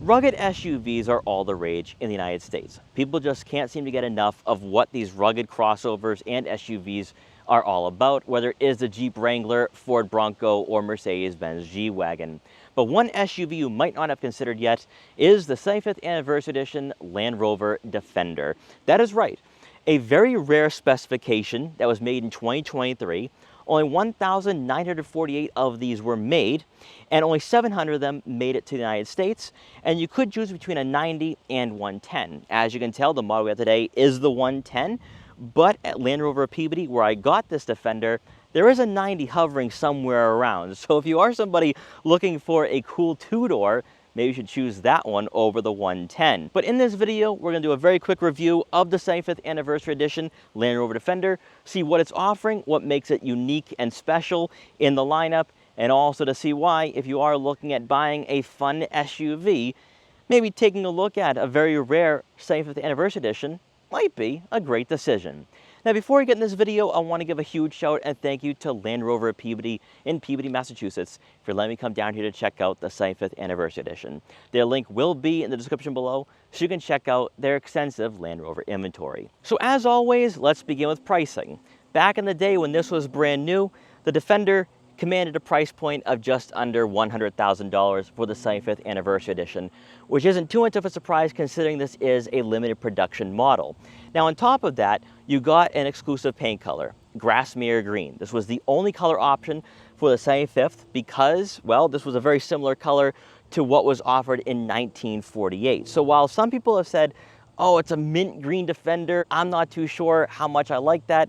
Rugged SUVs are all the rage in the United States. People just can't seem to get enough of what these rugged crossovers and SUVs are all about, whether it is the Jeep Wrangler, Ford Bronco, or Mercedes-Benz G-Wagon. But one SUV you might not have considered yet is the 75th Anniversary Edition Land Rover Defender. That is right, a very rare specification that was made in 2023. Only 1,948 of these were made, and only 700 of them made it to the United States, and you could choose between a 90 and 110. As you can tell, the model we have today is the 110, but at Land Rover of Peabody, where I got this Defender, there is a 90 hovering somewhere around. So if you are somebody looking for a cool two-door, maybe you should choose that one over the 110. But in this video, we're going to do a very quick review of the 75th Anniversary Edition Land Rover Defender, see what it's offering, what makes it unique and special in the lineup, and also to see why, if you are looking at buying a fun SUV, maybe taking a look at a very rare 75th Anniversary Edition might be a great decision. Now, before we get in this video, I want to give a huge shout and thank you to Land Rover of Peabody in Peabody, Massachusetts, for letting me come down here to check out the 75th Anniversary Edition. Their link will be in the description below, so you can check out their extensive Land Rover inventory. So as always, let's begin with pricing. Back in the day when this was brand new, the Defender commanded a price point of just under $100,000 for the 75th Anniversary Edition, which isn't too much of a surprise considering this is a limited production model. Now, on top of that, you got an exclusive paint color, Grasmere Green. This was the only color option for the 75th because, well, this was a very similar color to what was offered in 1948. So while some people have said, oh, it's a mint green Defender, I'm not too sure how much I like that,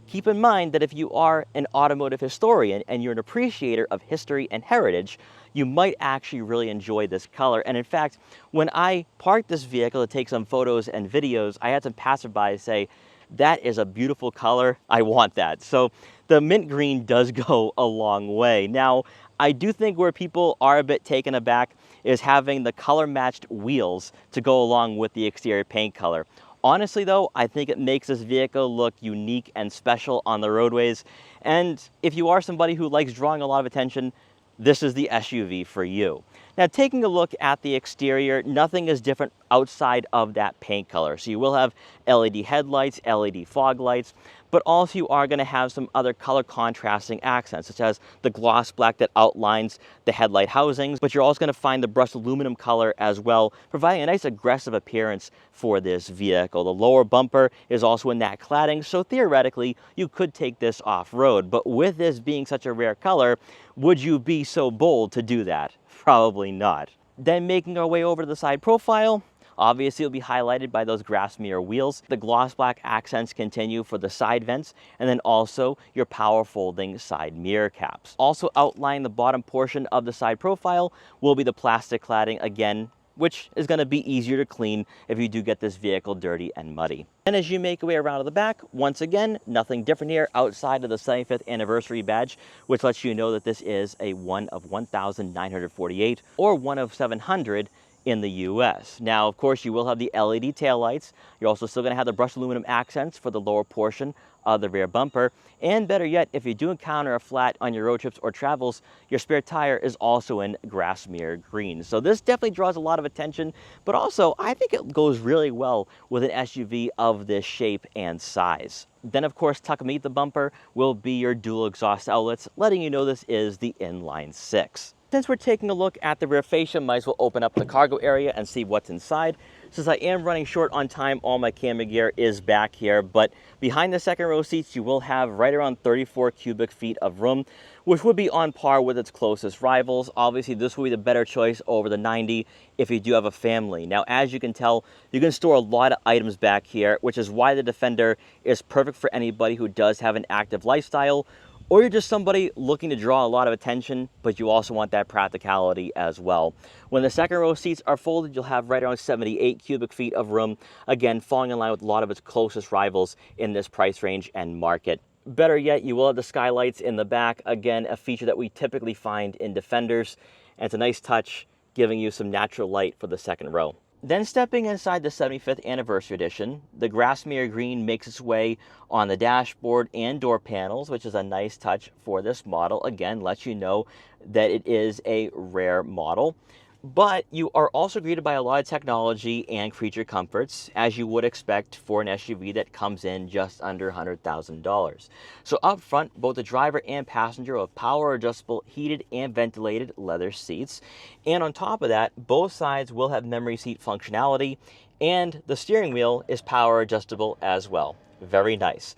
keep in mind that if you are an automotive historian and you're an appreciator of history and heritage, you might actually really enjoy this color. And in fact, when I parked this vehicle to take some photos and videos, I had some passersby say, that is a beautiful color, I want that. So the mint green does go a long way. Now, I do think where people are a bit taken aback is having the color matched wheels to go along with the exterior paint color. Honestly though, I think it makes this vehicle look unique and special on the roadways. And if you are somebody who likes drawing a lot of attention, this is the SUV for you. Now, taking a look at the exterior, nothing is different outside of that paint color. So you will have LED headlights, LED fog lights, but also you are going to have some other color contrasting accents, such as the gloss black that outlines the headlight housings, but you're also going to find the brushed aluminum color as well, providing a nice aggressive appearance for this vehicle. The lower bumper is also in that cladding, so theoretically you could take this off-road, but with this being such a rare color, would you be so bold to do that? Probably not. Then making our way over to the side profile, obviously it'll be highlighted by those Grasmere wheels. The gloss black accents continue for the side vents, and then also your power folding side mirror caps. Also outlining the bottom portion of the side profile will be the plastic cladding again, which is going to be easier to clean if you do get this vehicle dirty and muddy. And as you make your way around to the back, once again, nothing different here outside of the 75th Anniversary badge, which lets you know that this is a one of 1,948 or one of 700 in the US. Now, of course, you will have the LED taillights. You're also still going to have the brushed aluminum accents for the lower portion of the rear bumper. And better yet, if you do encounter a flat on your road trips or travels, your spare tire is also in Grasmere Green. So this definitely draws a lot of attention, but also I think it goes really well with an SUV of this shape and size. Then, of course, tucked beneath the bumper will be your dual exhaust outlets, letting you know this is the inline six. Since we're taking a look at the rear fascia, might as well open up the cargo area and see what's inside. Since I am running short on time, all my camera gear is back here, but behind the second row seats, you will have right around 34 cubic feet of room, which would be on par with its closest rivals. Obviously, this will be the better choice over the 90 if you do have a family. Now, as you can tell, you can store a lot of items back here, which is why the Defender is perfect for anybody who does have an active lifestyle, or you're just somebody looking to draw a lot of attention, but you also want that practicality as well. When the second row seats are folded, you'll have right around 78 cubic feet of room, again, falling in line with a lot of its closest rivals in this price range and market. Better yet, you will have the skylights in the back, again, a feature that we typically find in Defenders, and it's a nice touch, giving you some natural light for the second row. Then stepping inside the 75th Anniversary Edition, the Grasmere Green makes its way on the dashboard and door panels, which is a nice touch for this model. Again, lets you know that it is a rare model. But you are also greeted by a lot of technology and creature comforts, as you would expect for an SUV that comes in just under $100,000. So up front, both the driver and passenger will have power adjustable heated and ventilated leather seats. And on top of that, both sides will have memory seat functionality, and the steering wheel is power adjustable as well. Very nice.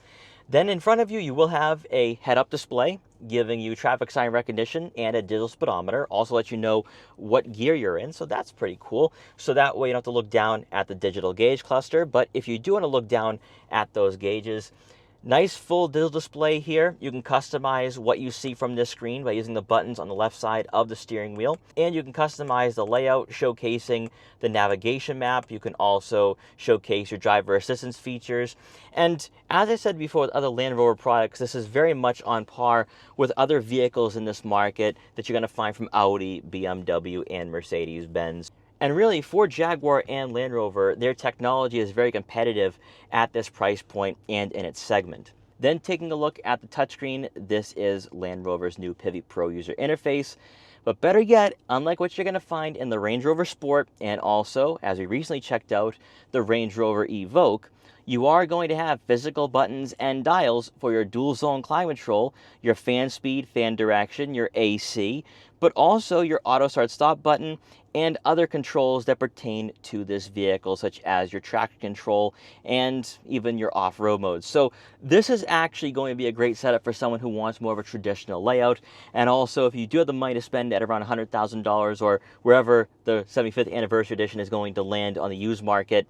Then in front of you, you will have a head-up display giving you traffic sign recognition and a digital speedometer. Also let you know what gear you're in, so that's pretty cool. So that way you don't have to look down at the digital gauge cluster, but if you do want to look down at those gauges, nice full digital display here. You can customize what you see from this screen by using the buttons on the left side of the steering wheel. And you can customize the layout, showcasing the navigation map. You can also showcase your driver assistance features. And as I said before with other Land Rover products, this is very much on par with other vehicles in this market that you're going to find from Audi, BMW, and Mercedes-Benz. And really, for Jaguar and Land Rover, their technology is very competitive at this price point and in its segment. Then taking a look at the touchscreen, this is Land Rover's new Pivot Pro user interface. But better yet, unlike what you're going to find in the Range Rover Sport, and also, as we recently checked out, the Range Rover Evoque, you are going to have physical buttons and dials for your dual zone climate control, your fan speed, fan direction, your AC, but also your auto start stop button and other controls that pertain to this vehicle, such as your traction control and even your off-road mode. So this is actually going to be a great setup for someone who wants more of a traditional layout. And also, if you do have the money to spend at around $100,000 or wherever the 75th anniversary edition is going to land on the used market,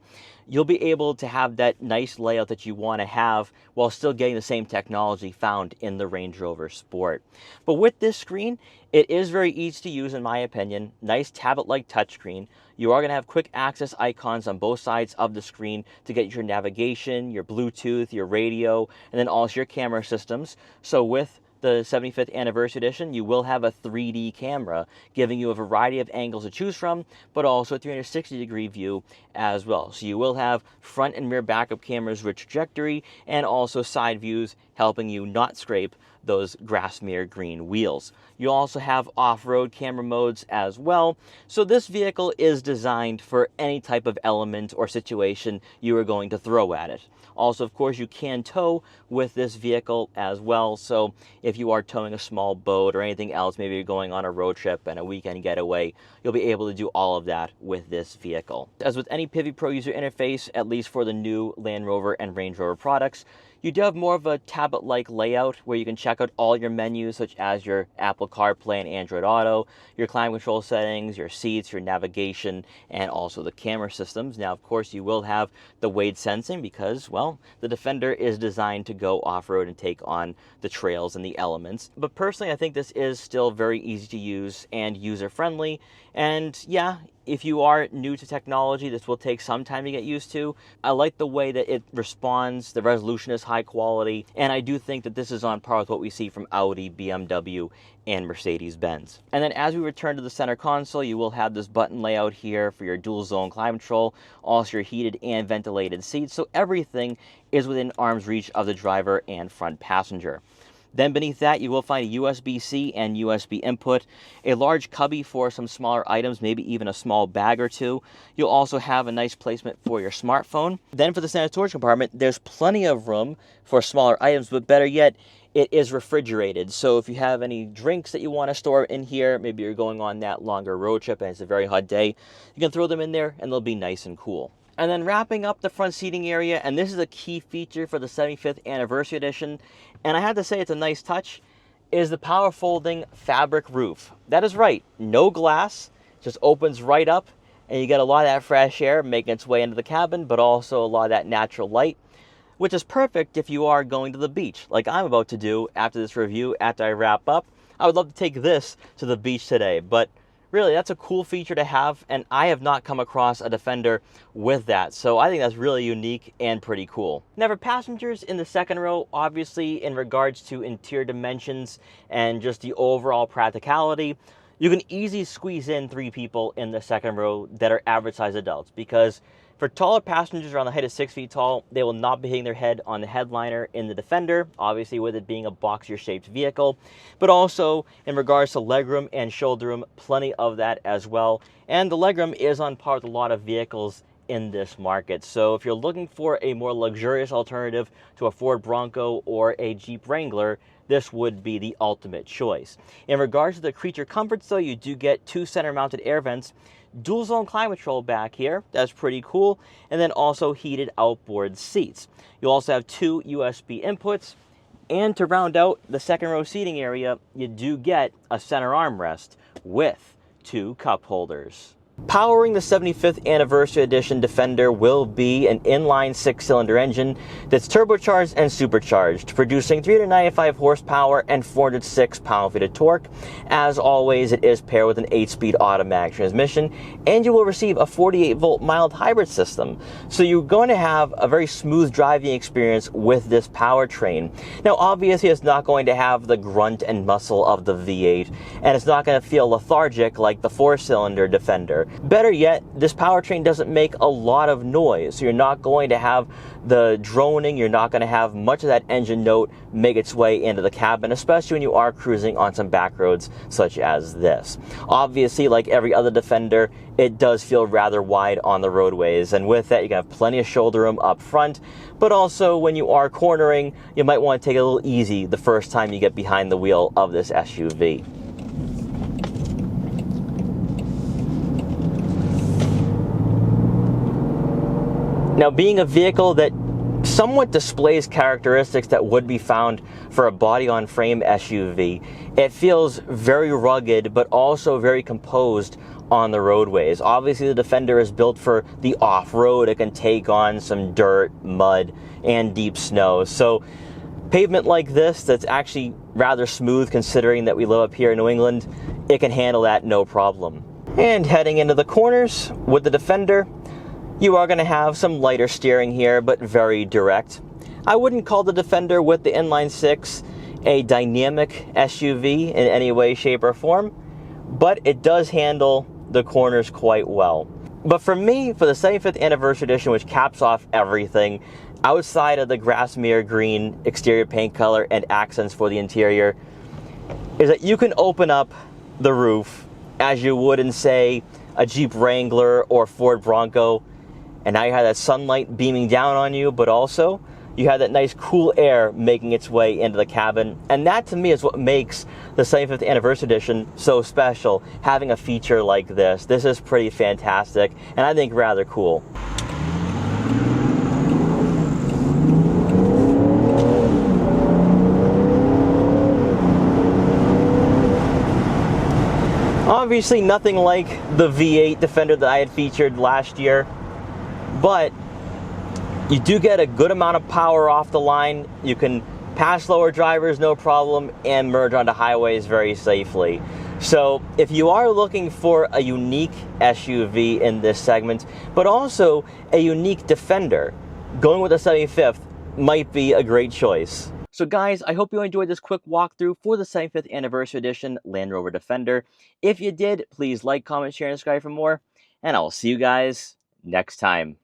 you'll be able to have that nice layout that you want to have while still getting the same technology found in the Range Rover Sport. But with this screen, it is very easy to use in my opinion. Nice tablet-like touchscreen. You are going to have quick access icons on both sides of the screen to get your navigation, your Bluetooth, your radio, and then also your camera systems. So with the 75th anniversary edition, you will have a 3D camera giving you a variety of angles to choose from, but also a 360-degree view as well. So you will have front and rear backup cameras with trajectory and also side views helping you not scrape those Grasmere Green wheels. You also have off-road camera modes as well. So this vehicle is designed for any type of element or situation you are going to throw at it. Also, of course, you can tow with this vehicle as well. So if you are towing a small boat or anything else, maybe you're going on a road trip and a weekend getaway, you'll be able to do all of that with this vehicle. As with any Pivot Pro user interface, at least for the new Land Rover and Range Rover products, you do have more of a tablet-like layout where you can check out all your menus, such as your Apple CarPlay and Android Auto, your climate control settings, your seats, your navigation, and also the camera systems. Now, of course, you will have the weight sensing because, well, the Defender is designed to go off-road and take on the trails and the elements. But personally, I think this is still very easy to use and user-friendly. And yeah, if you are new to technology, this will take some time to get used to. I like the way that it responds, the resolution is high quality, and I do think that this is on par with what we see from Audi, BMW, and Mercedes-Benz. And then as we return to the center console, you will have this button layout here for your dual zone climate control, also your heated and ventilated seats, so everything is within arm's reach of the driver and front passenger. Then beneath that, you will find a USB-C and USB input, a large cubby for some smaller items, maybe even a small bag or two. You'll also have a nice placement for your smartphone. Then for the center storage compartment, there's plenty of room for smaller items, but better yet, it is refrigerated. So if you have any drinks that you want to store in here, maybe you're going on that longer road trip and it's a very hot day, you can throw them in there and they'll be nice and cool. And then wrapping up the front seating area, and this is a key feature for the 75th anniversary edition, and I have to say it's a nice touch, is the power folding fabric roof. That is right, no glass, just opens right up, and you get a lot of that fresh air making its way into the cabin, but also a lot of that natural light, which is perfect if you are going to the beach, like I'm about to do after this review, after I wrap up. I would love to take this to the beach today, but really, that's a cool feature to have, and I have not come across a Defender with that, so I think that's really unique and pretty cool. Now for passengers in the second row, obviously in regards to interior dimensions and just the overall practicality, you can easily squeeze in 3 people in the second row that are average size adults, because For taller passengers around the height of 6 feet tall, they will not be hitting their head on the headliner in the Defender, obviously with it being a boxier-shaped vehicle. But also, in regards to legroom and shoulder room, plenty of that as well. And the legroom is on par with a lot of vehicles in this market. So if you're looking for a more luxurious alternative to a Ford Bronco or a Jeep Wrangler, this would be the ultimate choice. In regards to the creature comforts though, you do get 2 center mounted air vents, dual zone climate control back here, that's pretty cool, and then also heated outboard seats. You'll also have 2 USB inputs, and to round out the second row seating area, you do get a center armrest with 2 cup holders. Powering the 75th Anniversary Edition Defender will be an inline 6-cylinder engine that's turbocharged and supercharged, producing 395 horsepower and 406 pound-feet of torque. As always, it is paired with an 8-speed automatic transmission, and you will receive a 48-volt mild hybrid system. So you're going to have a very smooth driving experience with this powertrain. Now, obviously, it's not going to have the grunt and muscle of the V8, and it's not going to feel lethargic like the 4-cylinder Defender. Better yet, this powertrain doesn't make a lot of noise, so you're not going to have the droning, you're not going to have much of that engine note make its way into the cabin, especially when you are cruising on some back roads such as this. Obviously, like every other Defender, it does feel rather wide on the roadways, and with that you can have plenty of shoulder room up front, but also when you are cornering, you might want to take it a little easy the first time you get behind the wheel of this SUV. Now, being a vehicle that somewhat displays characteristics that would be found for a body-on-frame SUV, it feels very rugged, but also very composed on the roadways. Obviously, the Defender is built for the off-road. It can take on some dirt, mud, and deep snow. So pavement like this, that's actually rather smooth considering that we live up here in New England, it can handle that no problem. And heading into the corners with the Defender, you are going to have some lighter steering here, but very direct. I wouldn't call the Defender with the inline 6 a dynamic SUV in any way, shape, or form, but it does handle the corners quite well. But for me, for the 75th Anniversary Edition, which caps off everything, outside of the Grasmere Green exterior paint color and accents for the interior, is that you can open up the roof as you would in, say, a Jeep Wrangler or Ford Bronco, and now you have that sunlight beaming down on you, but also you have that nice cool air making its way into the cabin. And that to me is what makes the 75th Anniversary Edition so special, having a feature like this. This is pretty fantastic, and I think rather cool. Obviously nothing like the V8 Defender that I had featured last year, but you do get a good amount of power off the line. You can pass lower drivers no problem and merge onto highways very safely. So if you are looking for a unique SUV in this segment, but also a unique Defender, going with the 75th might be a great choice. So guys, I hope you enjoyed this quick walkthrough for the 75th Anniversary Edition Land Rover Defender. If you did, please like, comment, share, and subscribe for more, and I will see you guys next time.